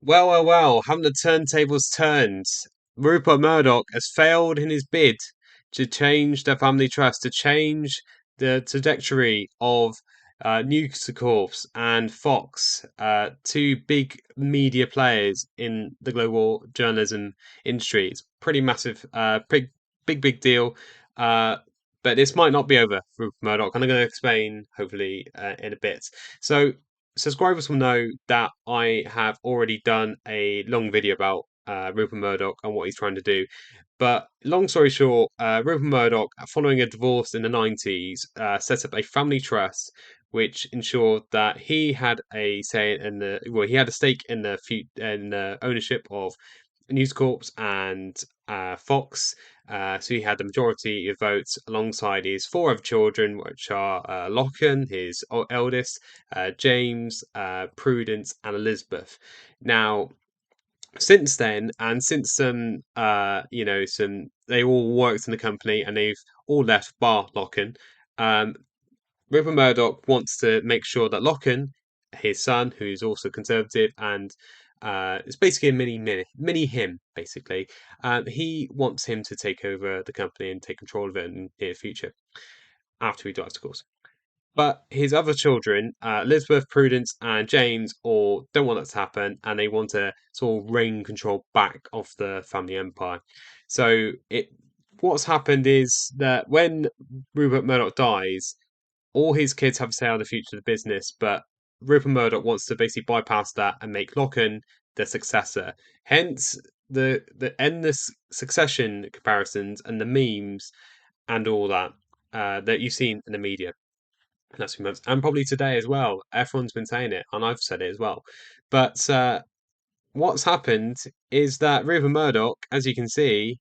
Well, haven't the turntables turned? Rupert Murdoch has failed in his bid to change the family trust, to change the trajectory of News Corp and Fox, two big media players in the global journalism industry. It's pretty massive, big deal. Uh, but this might not be over for Rupert Murdoch, and I'm going to explain hopefully in a bit. So subscribers will know that I have already done a long video about Rupert Murdoch and what he's trying to do. But long story short, Rupert Murdoch, following a divorce in the 90s, set up a family trust which ensured that he had a say in he had a stake in the ownership of News Corp and Fox. So he had the majority of votes alongside his four other children, which are Lachlan, his eldest, James, Prudence, and Elizabeth. Now, since then, and since some they all worked in the company and they've all left bar Lachlan. Um, Rupert Murdoch wants to make sure that Lachlan, his son, who's also conservative and it's basically a mini him, basically. He wants him to take over the company and take control of it in the near future after he dies, of course. But his other children, Elizabeth, Prudence, and James, all don't want that to happen, and they want to sort of reign control back of the family empire. So what's happened is that when Rupert Murdoch dies, all his kids have a say on the future of the business, but Rupert Murdoch wants to basically bypass that and make Lachlan the successor. Hence the endless succession comparisons and the memes and all that that you've seen in the media in the last few months, and probably today as well. Everyone's been saying it, and I've said it as well. But what's happened is that Rupert Murdoch, as you can see,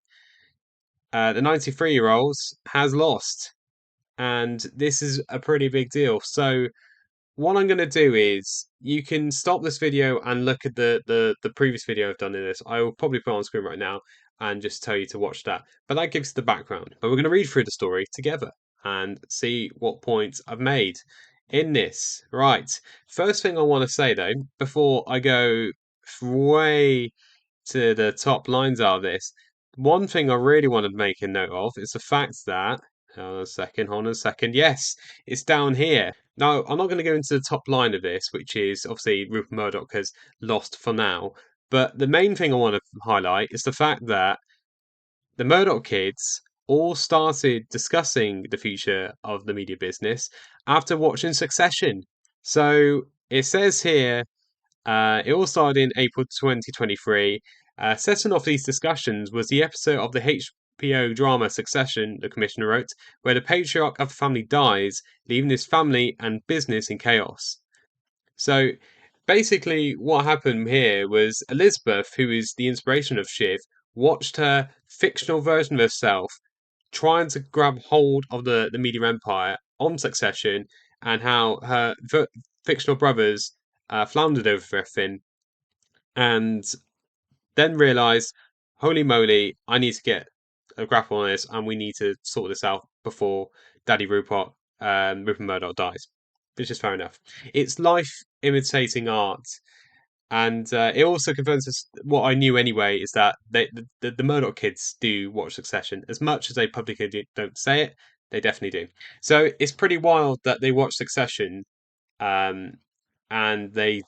the 93-year-old has lost, and this is a pretty big deal. So what I'm going to do is you can stop this video and look at the previous video I've done in this. I will probably put it on screen right now and just tell you to watch that. But that gives the background. But we're going to read through the story together and see what points I've made in this. Right. First thing I want to say though, before I go way to the top lines out of this, one thing I really want to make a note of is the fact that hold on a second. Yes, it's down here. Now, I'm not going to go into the top line of this, which is obviously Rupert Murdoch has lost for now. But the main thing I want to highlight is the fact that the Murdoch kids all started discussing the future of the media business after watching Succession. So it says here it all started in April 2023. Setting off these discussions was the episode of the HBO drama Succession, the commissioner wrote, where the patriarch of the family dies, leaving his family and business in chaos. So basically, what happened here was Elizabeth, who is the inspiration of Shiv, watched her fictional version of herself trying to grab hold of the media empire on Succession and how her fictional brothers floundered over everything and then realised, holy moly, I need to get a grapple on this and we need to sort this out before Daddy Rupert Murdoch dies. Which is fair enough. It's life imitating art. And it also confirms what I knew anyway is that the Murdoch kids do watch Succession. As much as they publicly don't say it, they definitely do. So it's pretty wild that they watch Succession um, and they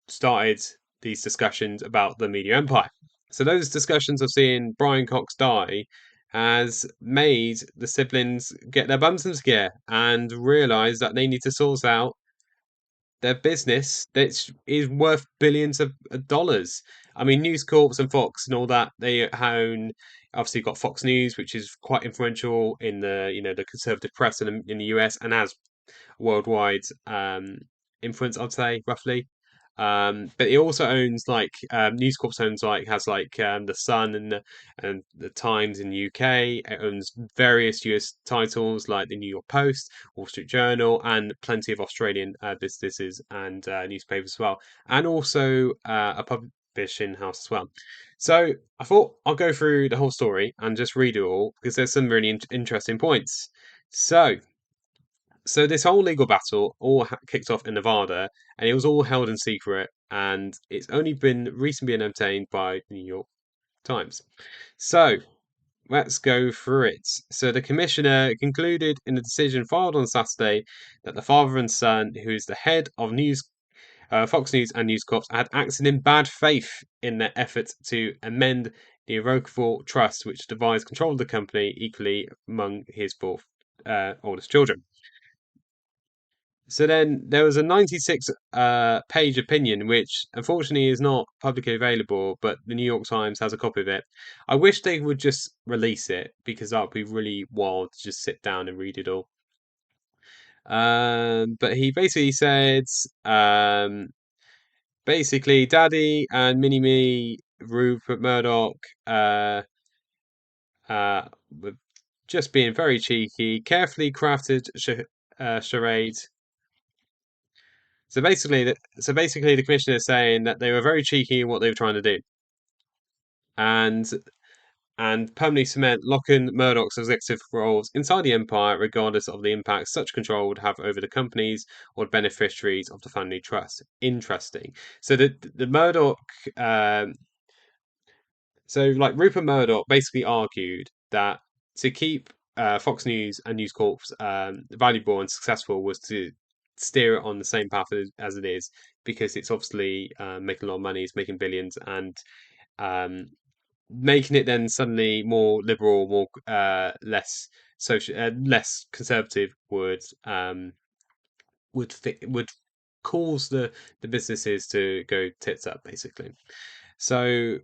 started these discussions about the media empire. So those discussions of seeing Brian Cox die has made the siblings get their bums into gear and realise that they need to sort out their business that is worth billions of dollars. I mean, News Corp and Fox and all that, they own. Obviously, you've got Fox News, which is quite influential in the conservative press in the US and has worldwide influence, I'd say roughly. But it also owns like News Corp owns like has like the Sun and the Times in the UK. It owns various US titles like the New York Post, Wall Street Journal, and plenty of Australian businesses and newspapers as well, and also a publishing house as well. So I thought I'll go through the whole story and just read it all because there's some really interesting points. So So this whole legal battle all kicked off in Nevada, and it was all held in secret, and it's only been recently been obtained by the New York Times. So let's go through it. So the commissioner concluded in a decision filed on Saturday that the father and son, who is the head of Fox News and News Corp, had acted in bad faith in their efforts to amend the irrevocable trust which divides control of the company equally among his four oldest children. So then there was a 96 page opinion, which unfortunately is not publicly available, but the New York Times has a copy of it. I wish they would just release it because that would be really wild to just sit down and read it all. But he basically said, basically, Daddy and Mini Me, Rupert Murdoch, were just being very cheeky, carefully crafted charade. So basically, the commissioner is saying that they were very cheeky in what they were trying to do, and permanently cement Lachlan Murdoch's executive roles inside the empire, regardless of the impact such control would have over the companies or beneficiaries of the family trust. Interesting. So the Murdoch, so like Rupert Murdoch, basically argued that to keep Fox News and News Corp valuable and successful was to steer it on the same path as it is because it's obviously making a lot of money, it's making billions, and um, making it then suddenly more liberal, more less social, less conservative would cause the businesses to go tits up, basically. So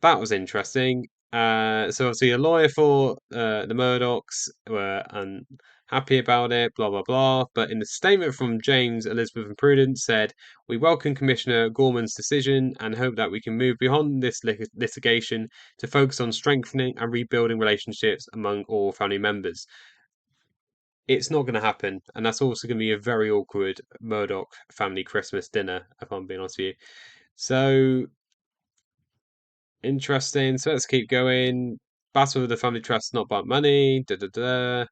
that was interesting. So obviously a lawyer for the Murdochs were unhappy about it, blah blah blah. But in the statement from James, Elizabeth, and Prudence said, "We welcome Commissioner Gorman's decision and hope that we can move beyond this litigation to focus on strengthening and rebuilding relationships among all family members." It's not going to happen, and that's also going to be a very awkward Murdoch family Christmas dinner, if I'm being honest with you. So interesting. So let's keep going. Battle of the Family Trust, not about money. Da da da.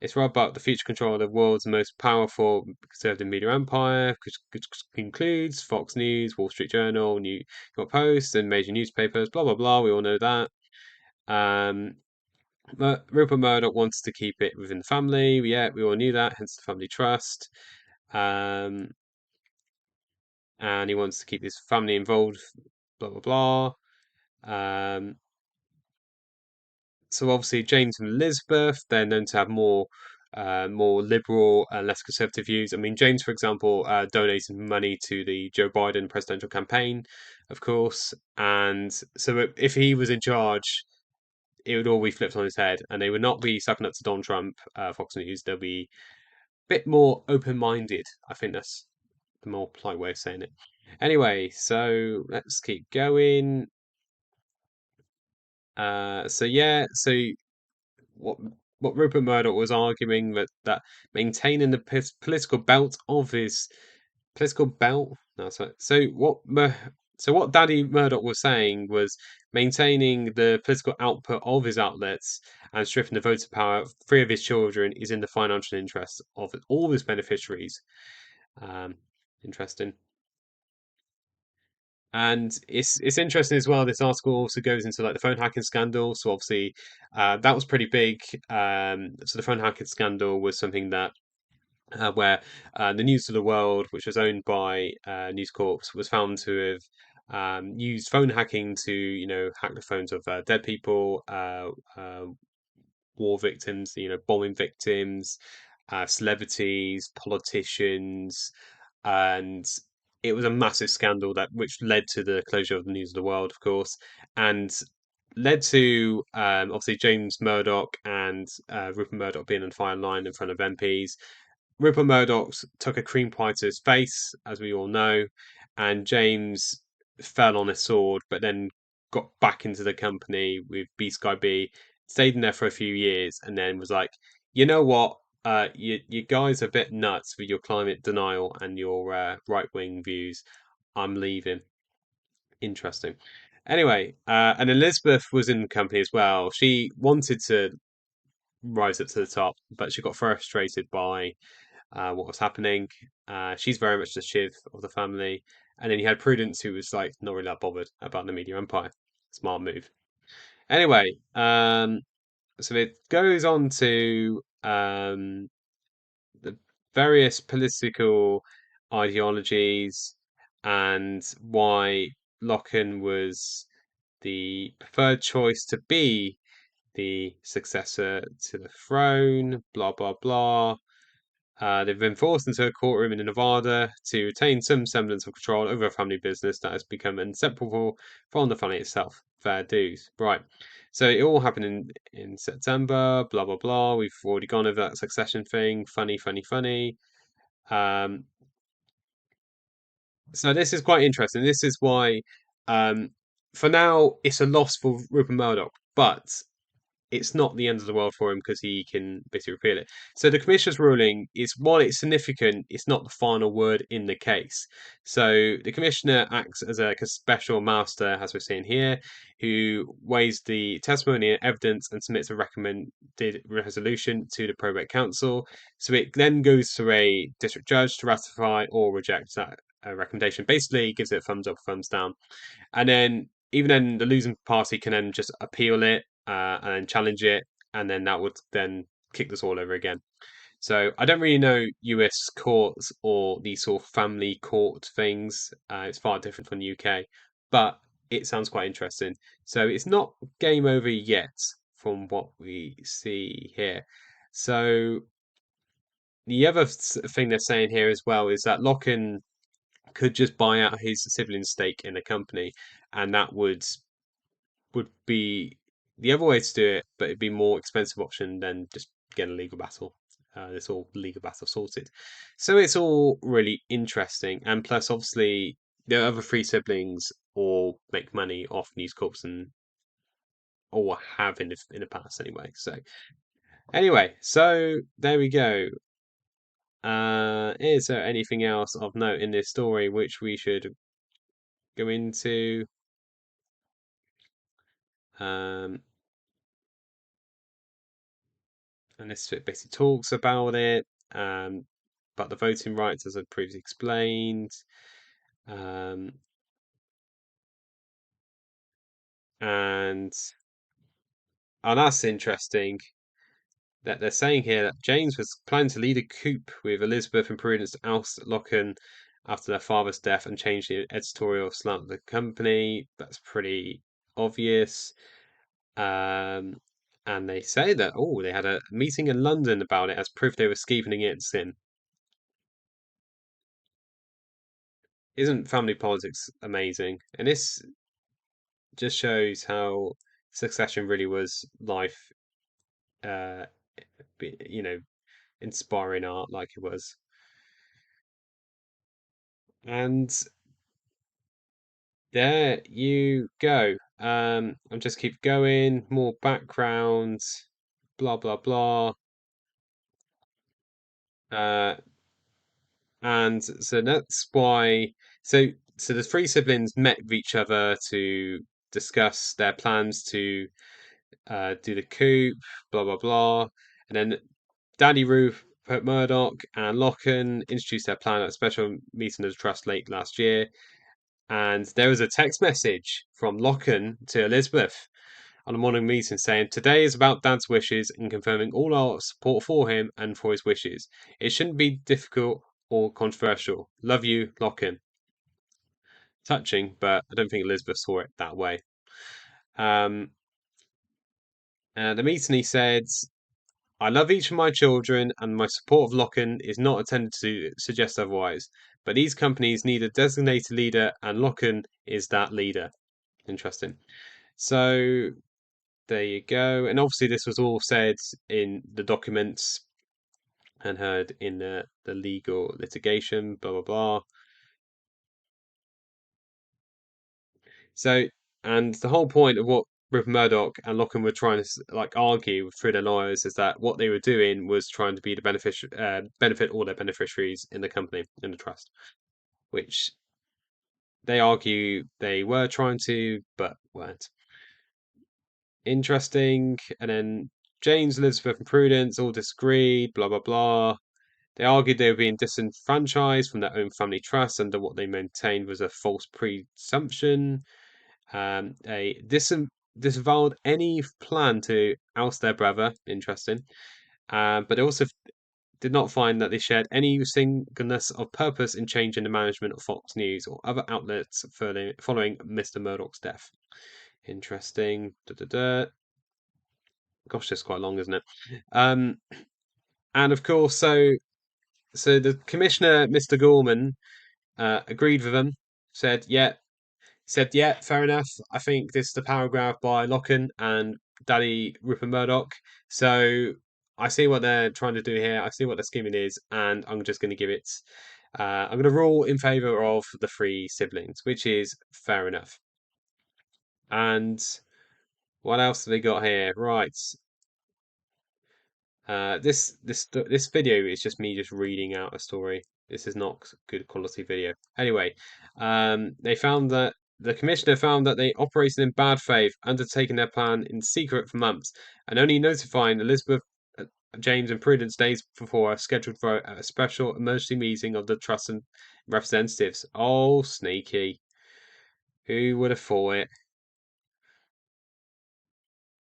It's rather about the future control of the world's most powerful conservative media empire, which includes Fox News, Wall Street Journal, New York Post, and major newspapers. Blah blah blah. We all know that. Um, Rupert Murdoch wants to keep it within the family. Yeah, we all knew that. Hence the family trust. Um, and he wants to keep his family involved. Blah blah blah. So obviously James and Elizabeth, they're known to have more liberal and less conservative views. I mean, James, for example, donated money to the Joe Biden presidential campaign, of course, and so if he was in charge, it would all be flipped on his head, and they would not be sucking up to Donald Trump, Fox News. They'll be a bit more open-minded. I think that's the more polite way of saying it. Anyway, so let's keep going. So yeah, so what Rupert Murdoch was arguing that maintaining the political belt of his political belt. No, sorry. So what Daddy Murdoch was saying was maintaining the political output of his outlets and stripping the voting power of three of his children is in the financial interests of all his beneficiaries. Um, Interesting. And it's interesting as well. This article also goes into like the phone hacking scandal. So obviously, that was pretty big. So the phone hacking scandal was something that where the News of the World, which was owned by News Corp, was found to have used phone hacking to hack the phones of dead people, war victims, bombing victims, celebrities, politicians, and it was a massive scandal that which led to the closure of the News of the World, of course, and led to obviously James Murdoch and Rupert Murdoch being on fire line in front of MPs. Rupert Murdoch took a cream pie to his face, as we all know, and James fell on a sword, but then got back into the company with B Sky B, stayed in there for a few years, and then was like, you know what? You guys are a bit nuts with your climate denial and your right wing views. I'm leaving. Interesting. Anyway, and Elizabeth was in the company as well. She wanted to rise up to the top, but she got frustrated by what was happening. She's very much the Shiv of the family. And then you had Prudence, who was like not really that bothered about the media empire. Smart move. Anyway, so it goes on to the various political ideologies and why Lachlan was the preferred choice to be the successor to the throne, blah, blah, blah. They've been forced into a courtroom in Nevada to retain some semblance of control over a family business that has become inseparable from the family itself. Fair dues. Right. So it all happened in September, blah, blah, blah. We've already gone over that succession thing. Funny, funny, funny. Um, so this is quite interesting. This is why, um, for now, it's a loss for Rupert Murdoch, but it's not the end of the world for him because he can basically repeal it. So the commissioner's ruling is, while it's significant, it's not the final word in the case. So the commissioner acts as a special master, as we're seeing here, who weighs the testimony and evidence and submits a recommended resolution to the probate council. So it then goes to a district judge to ratify or reject that recommendation. Basically, gives it a thumbs up, thumbs down, and then even then the losing party can then just appeal it and challenge it, and then that would then kick this all over again. So I don't really know US courts or these sort of family court things. It's far different from the UK, but it sounds quite interesting. So it's not game over yet from what we see here. So the other thing they're saying here as well is that Lockin could just buy out his sibling's stake in the company, and that would be the other way to do it, but it'd be more expensive option than just get a legal battle. This all legal battle sorted. So it's all really interesting, and plus, obviously, the other three siblings all make money off News Corps and or have in the past anyway. So anyway, so there we go. Is there anything else of note in this story which we should go into? Um, and this basically talks about it, but the voting rights, as I previously explained, um, and that's interesting that they're saying here that James was planning to lead a coup with Elizabeth and Prudence to oust Lachlan after their father's death and change the editorial slant of the company. That's pretty obvious. Um, and they say that they had a meeting in London about it as proof they were scheming against him. Isn't family politics amazing? And this just shows how Succession really was life, uh, you know, inspiring art like it was. And there you go. I'll just keep going. More background, blah blah blah. Uh, and so that's why. So so the three siblings met with each other to discuss their plans to do the coup, blah blah blah, and then Daddy Rupert Murdoch and Lachlan introduced their plan at a special meeting of the trust late last year. And there was a text message from Lachlan to Elizabeth on a morning meeting saying, "Today is about Dad's wishes and confirming all our support for him and for his wishes. It shouldn't be difficult or controversial. Love you, Lachlan." Touching, but I don't think Elizabeth saw it that way. Um, the meeting, he said, "I love each of my children, and my support of Lachlan is not intended to suggest otherwise. But these companies need a designated leader, and Lachlan is that leader." Interesting. So there you go. And obviously, this was all said in the documents and heard in the legal litigation, blah, blah, blah. So, and the whole point of what Rupert Murdoch and Lachlan were trying to argue through their lawyers is that what they were doing was trying to be the benefit all their beneficiaries in the company, in the trust, which they argue they were trying to, but weren't. Interesting. And then James, Elizabeth, and Prudence all disagreed, blah, blah, blah. They argued they were being disenfranchised from their own family trust under what they maintained was a false presumption. They disavowed any plan to oust their brother. Interesting. But they also did not find that they shared any singleness of purpose in changing the management of Fox News or other outlets following Mr. Murdoch's death. Interesting. Gosh, that's quite long, isn't it? Um, and of course, so the commissioner, Mr. Gorman, agreed with them. Said, yeah, fair enough. I think this is the paragraph by Lachlan and Daddy Rupert Murdoch. So I see what they're trying to do here. I see what the scheming is, and I'm just going to give it. I'm going to rule in favour of the three siblings, which is fair enough. And what else have they got here? Right. This video is just me just reading out a story. This is not good quality video. Anyway, they found that the commissioner found that they operated in bad faith, undertaking their plan in secret for months, and only notifying Elizabeth, James, and Prudence days before scheduled for a special emergency meeting of the trust and representatives. Oh, sneaky! Who would have thought it?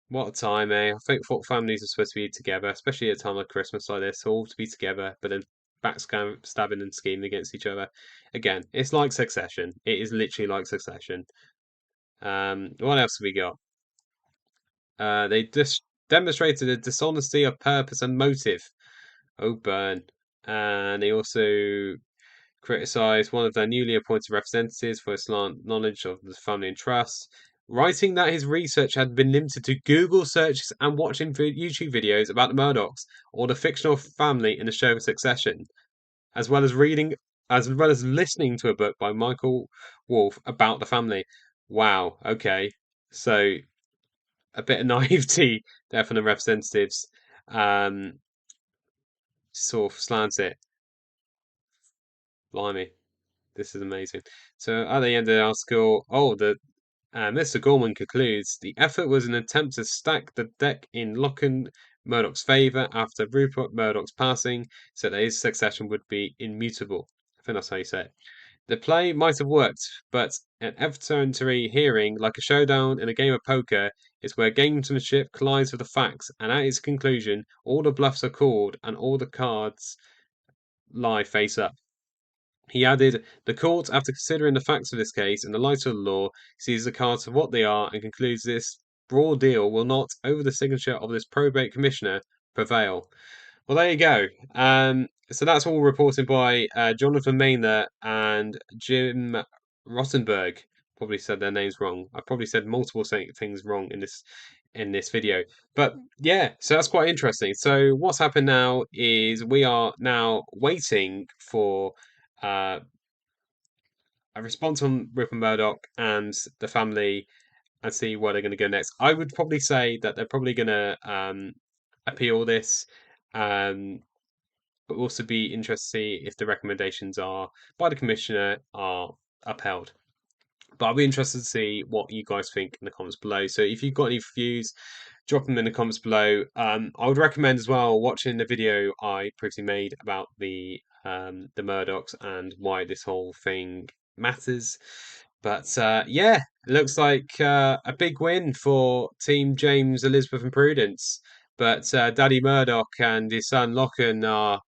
What a time, eh? I think thought families are supposed to be together, especially at a time like Christmas like this, all to be together, but then backstabbing and scheming against each other. Again, it's like Succession. It is literally like Succession. What else have we got? They just demonstrated a dishonesty of purpose and motive. Oh, burn. And they also criticised one of their newly appointed representatives for his knowledge of the family and trust, writing that his research had been limited to Google searches and watching YouTube videos about the Murdochs or the fictional family in the show Succession, as well as listening to a book by Michael Wolff about the family. Wow. Okay. So a bit of naivety there from the representatives. Um, sort of slants it. Blimey. This is amazing. So at the end of the article, Mr. Gorman concludes the effort was an attempt to stack the deck in Lachlan Murdoch's favour after Rupert Murdoch's passing, so that his succession would be immutable. I think that's how you say it. The play might have worked, but an evidentiary hearing, like a showdown in a game of poker, is where gamesmanship collides with the facts, and at its conclusion, all the bluffs are called and all the cards lie face up. He added, the court, after considering the facts of this case and the light of the law, sees the cards for what they are and concludes this broad deal will not, over the signature of this probate commissioner, prevail. Well, there you go. So that's all reported by Jonathan Maynard and Jim Rottenberg. Probably said their names wrong. I probably said multiple things wrong in this video. But yeah, so that's quite interesting. So what's happened now is we are now waiting for uh, a response from Rupert Murdoch and the family and see where they're going to go next. I would probably say that they're probably going to appeal this. Um, but also be interested to see if the recommendations are by the commissioner are upheld. But I'll be interested to see what you guys think in the comments below. So if you've got any views, drop them in the comments below. I would recommend as well watching the video I previously made about the Murdochs and why this whole thing matters. But yeah, it looks like a big win for Team James, Elizabeth, and Prudence. But Daddy Murdoch and his son Lachlan are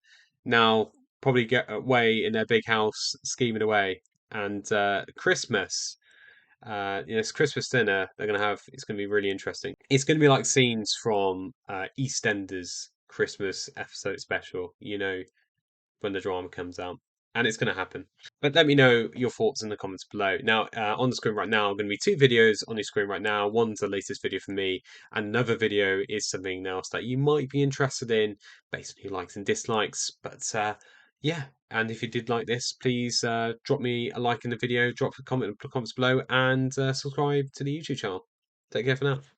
now probably get away in their big house scheming away. And Christmas, it's Christmas dinner they're gonna have. It's gonna be really interesting. It's gonna be like scenes from EastEnders Christmas episode special. You know, when the drama comes out, and it's gonna happen. But let me know your thoughts in the comments below. Now, on the screen right now, are going to be two videos on your screen right now. One's the latest video from me, and another video is something else that you might be interested in, based on your likes and dislikes. But yeah, and if you did like this, please drop me a like in the video, drop a comment in the comments below, and subscribe to the YouTube channel. Take care for now.